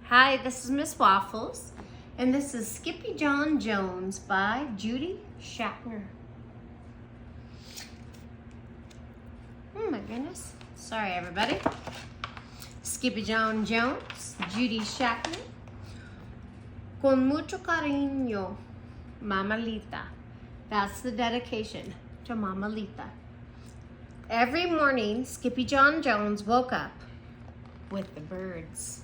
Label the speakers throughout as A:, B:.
A: Hi, this is Miss Waffles, and this is Skippyjonjones by Judy Schachner. Oh my goodness. Sorry, everybody. Skippyjonjones, Judy Schachner. Con mucho cariño, Mamalita. That's the dedication to Mamalita. Every morning, Skippyjonjones woke up with the birds.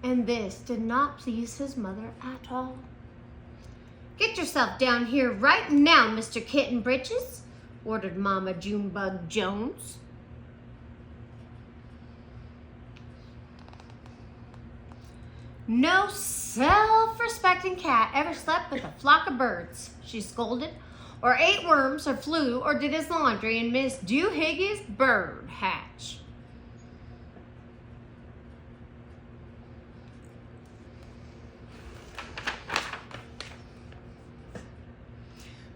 A: And this did not please his mother at all. "Get yourself down here right now, Mr. Kitten Britches," ordered Mama Junebug Jones. "No self-respecting cat ever slept with a flock of birds," she scolded, "or ate worms, or flew, or did his laundry in Miss Doohiggy's bird hatch."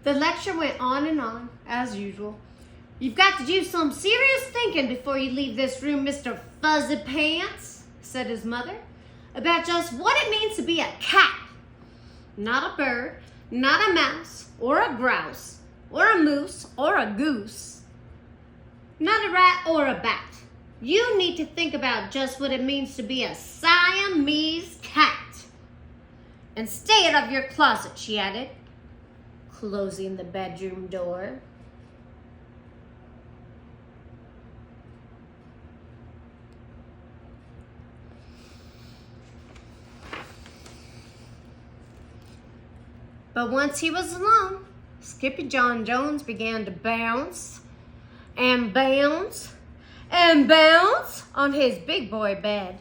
A: The lecture went on and on, as usual. "You've got to do some serious thinking before you leave this room, Mr. Fuzzy Pants," said his mother, "about just what it means to be a cat. Not a bird, not a mouse, or a grouse, or a moose, or a goose. Not a rat or a bat. You need to think about just what it means to be a Siamese cat. And stay out of your closet," she added, closing the bedroom door. But once he was alone, Skippyjonjones began to bounce and bounce and bounce on his big boy bed.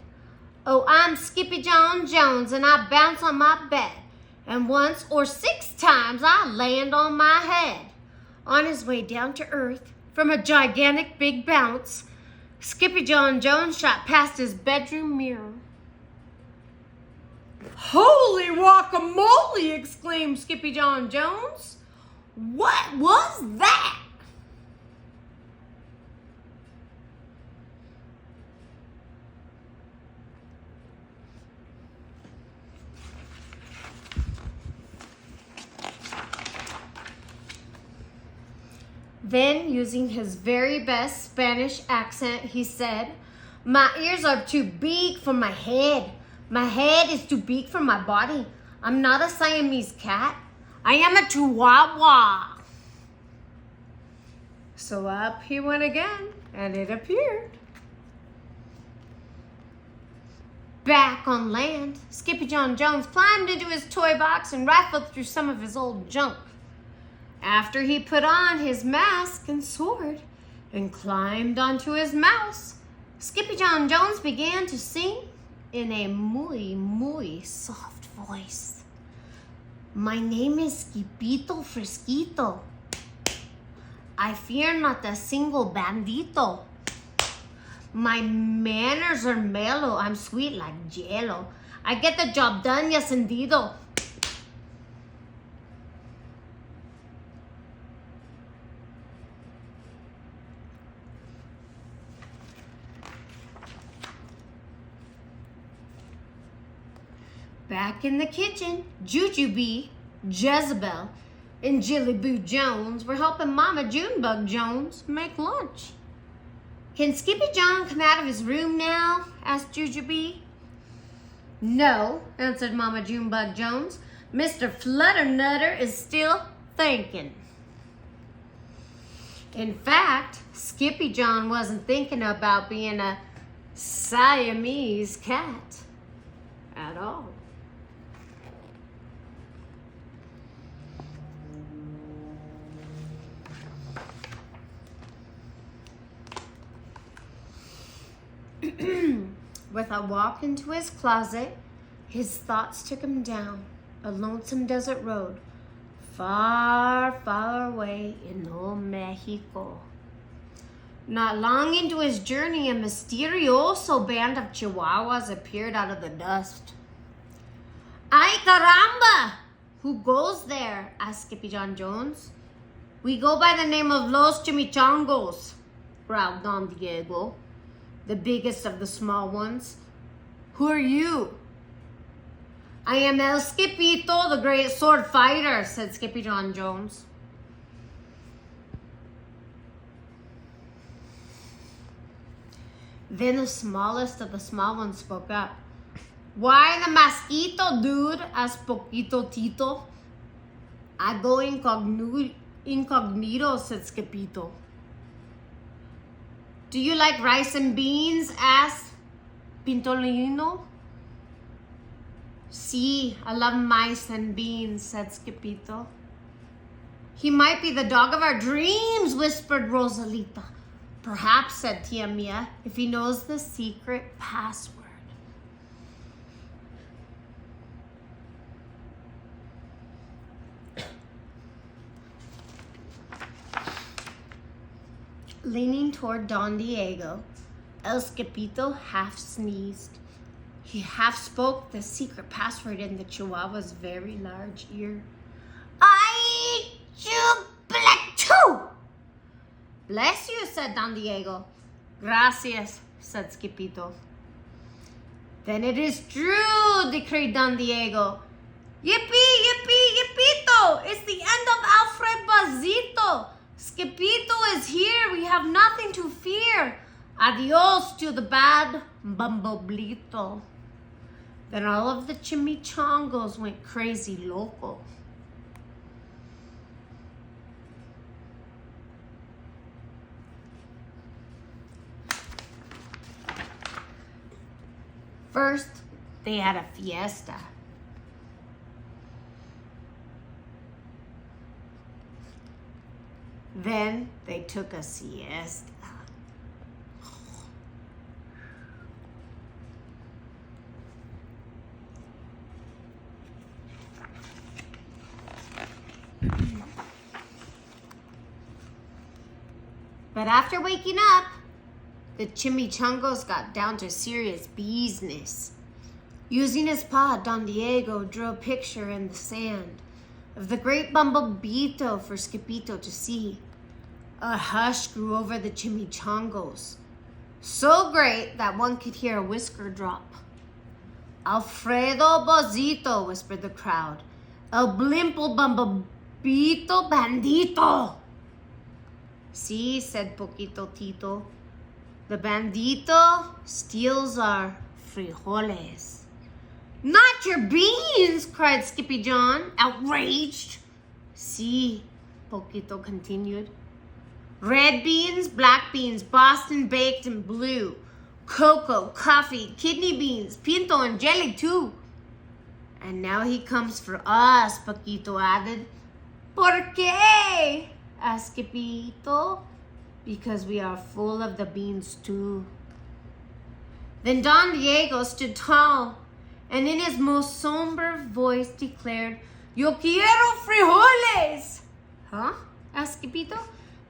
A: "Oh, I'm Skippyjonjones, and I bounce on my bed. And once or 6 times I land on my head." On his way down to earth from a gigantic big bounce, Skippyjonjones shot past his bedroom mirror. "Holy guacamole!" exclaimed Skippyjonjones. "What was that?" Then, using his very best Spanish accent, he said, "My ears are too big for my head. My head is too big for my body. I'm not a Siamese cat. I am a Chihuahua." So up he went again, and it appeared. Back on land, Skippyjonjones climbed into his toy box and rifled through some of his old junk. After he put on his mask and sword and climbed onto his mouse, Skippyjonjones began to sing in a muy soft voice. "My name is Skippito Fresquito. I fear not a single bandito. My manners are mellow. I'm sweet like jello. I get the job done, yes indeedo. Back in the kitchen, Jujubee, Jezebel, and Jillyboo Jones were helping Mama Junebug Jones make lunch. "Can Skippyjon come out of his room now?" asked Jujubee. "No," answered Mama Junebug Jones. "Mr. Flutternutter is still thinking." In fact, Skippyjon wasn't thinking about being a Siamese cat at all. With a walk into his closet, his thoughts took him down a lonesome desert road, far, far away in old Mexico. Not long into his journey, a mysterioso band of Chihuahuas appeared out of the dust. "Ay caramba! Who goes there?" asked Skippyjonjones. We go by the name of Los Chimichangos, growled Don Diego, the biggest of the small ones. Who are you? I am El Skippito, the great sword fighter, said Skippyjonjones. Then the smallest of the small ones spoke up. Why the mosquito, dude? asked Poquito Tito. I go incognito, said Skippito. Do you like rice and beans? asked Pintolino. Sí, I love mice and beans, said Skippito. He might be the dog of our dreams, whispered Rosalita. Perhaps, said Tia Mia, if he knows the secret password. Leaning toward Don Diego, El Skippito half sneezed. He half spoke the secret password in the Chihuahua's very large ear. I choo. Bless you, said Don Diego. Gracias, said Skippito. Then it is true, decreed Don Diego. Yippee, yippee, yippito! It's the end of Alfred Bazito. Skippito is here. We have nothing to fear. Adios to the bad bumbleblito. Then all of the chimichangos went crazy loco. First, they had a fiesta. Then they took a siesta. But after waking up, the chimichangos got down to serious business. Using his paw, Don Diego drew a picture in the sand of the great bumblebito for Skippito to see. A hush grew over the chimichangos, so great that one could hear a whisker drop. Alfredo Bozito, whispered the crowd. El blimple bumblebito bandito. See, said Poquito Tito. The bandito steals our frijoles. Not your beans, cried Skippy John, outraged. See, Poquito continued. Red beans, black beans, Boston baked and blue. Cocoa, coffee, kidney beans, pinto and jelly too. And now he comes for us, Poquito added. ¿Por qué? asked Skippito. Because we are full of the beans too. Then Don Diego stood tall and in his most somber voice declared, Yo quiero frijoles! Huh? asked Skippito.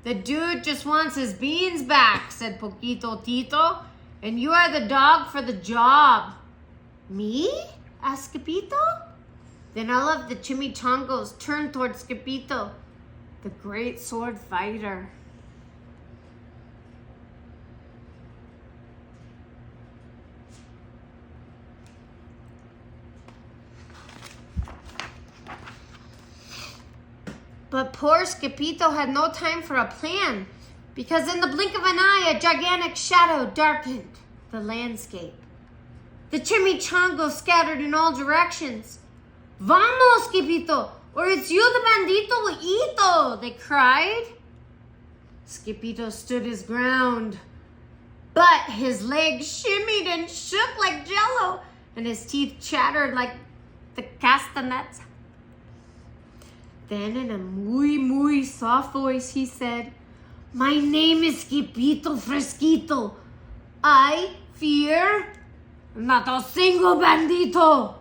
A: The dude just wants his beans back, said Poquito Tito. And you are the dog for the job. Me? asked Skippito. Then all of the chimichangos turned toward Skippito, the great sword fighter. But poor Skippito had no time for a plan, because in the blink of an eye, a gigantic shadow darkened the landscape. The chimichangos scattered in all directions. Vamos, Skippito, or it's you the bandito will eat, they cried. Skippito stood his ground, but his legs shimmied and shook like jello, and his teeth chattered like the castanets. Then in a muy soft voice, he said, My name is Skippito Fresquito. I fear not a single bandito.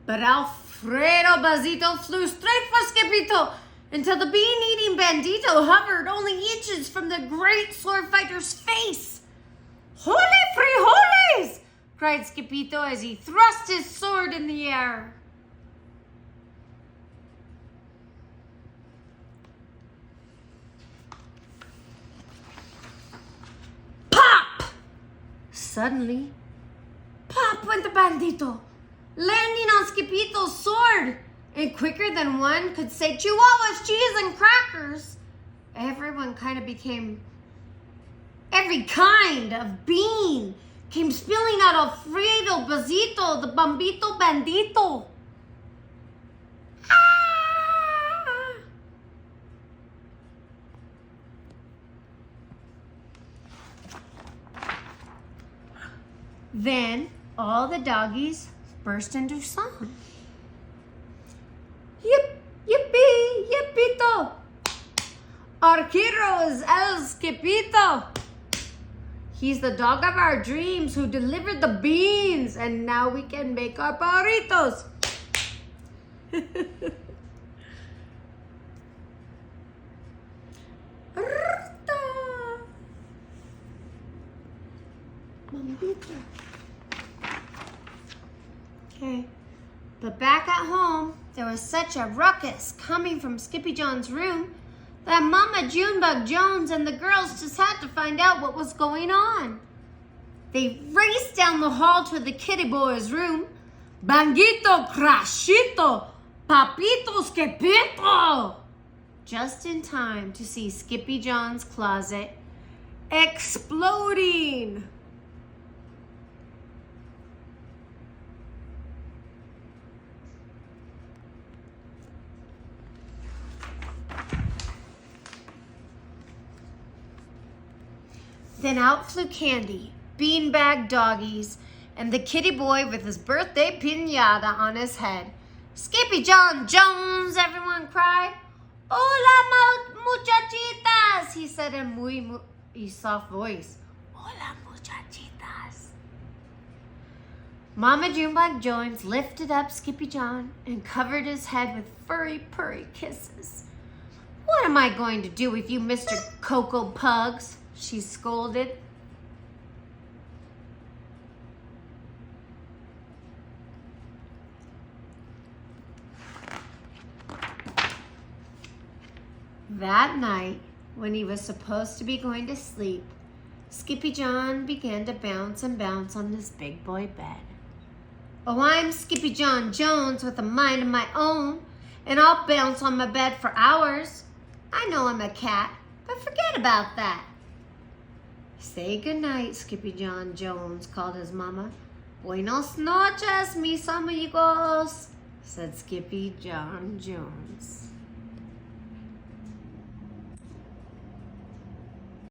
A: But Alfredo Bazito flew straight for Skippito until the bean-eating bandito hovered only inches from the great sword fighter's face. Holy frijoles! cried Skippito as he thrust his sword in the air. suddenly, pop went the bandito, landing on Skippito's sword. And quicker than one could say Chihuahuas, cheese, and crackers, every kind of bean came spilling out Alfredo, Basito, the Bambito Bandito. Ah! Then all the doggies burst into song. Yip, yippee, yippito. Our hero is El Skippito. He's the dog of our dreams who delivered the beans, and now we can make our burritos. Okay, but back at home, there was such a ruckus coming from Skippyjon's room that Mama Junebug Jones and the girls just had to find out what was going on. They raced down the hall to the kitty boy's room. Banguito, Crashito, Papito, Skippito! Just in time to see Skippyjon's closet exploding. Then out flew Candy, beanbag doggies, and the kitty boy with his birthday piñata on his head. "Skippyjonjones!" everyone cried. "Hola, muchachitas!" he said in muy soft voice. "Hola, muchachitas!" Mama Junebug Jones lifted up Skippyjon and covered his head with furry, purry kisses. "What am I going to do with you, Mr. Cocoa Pugs?" she scolded. That night, when he was supposed to be going to sleep, Skippyjon began to bounce and bounce on his big boy bed. "Oh, I'm Skippyjonjones with a mind of my own, and I'll bounce on my bed for hours. I know I'm a cat, but forget about that." "Say goodnight, Skippyjonjones," called his mama. "Buenos noches, mis amigos," said Skippyjonjones.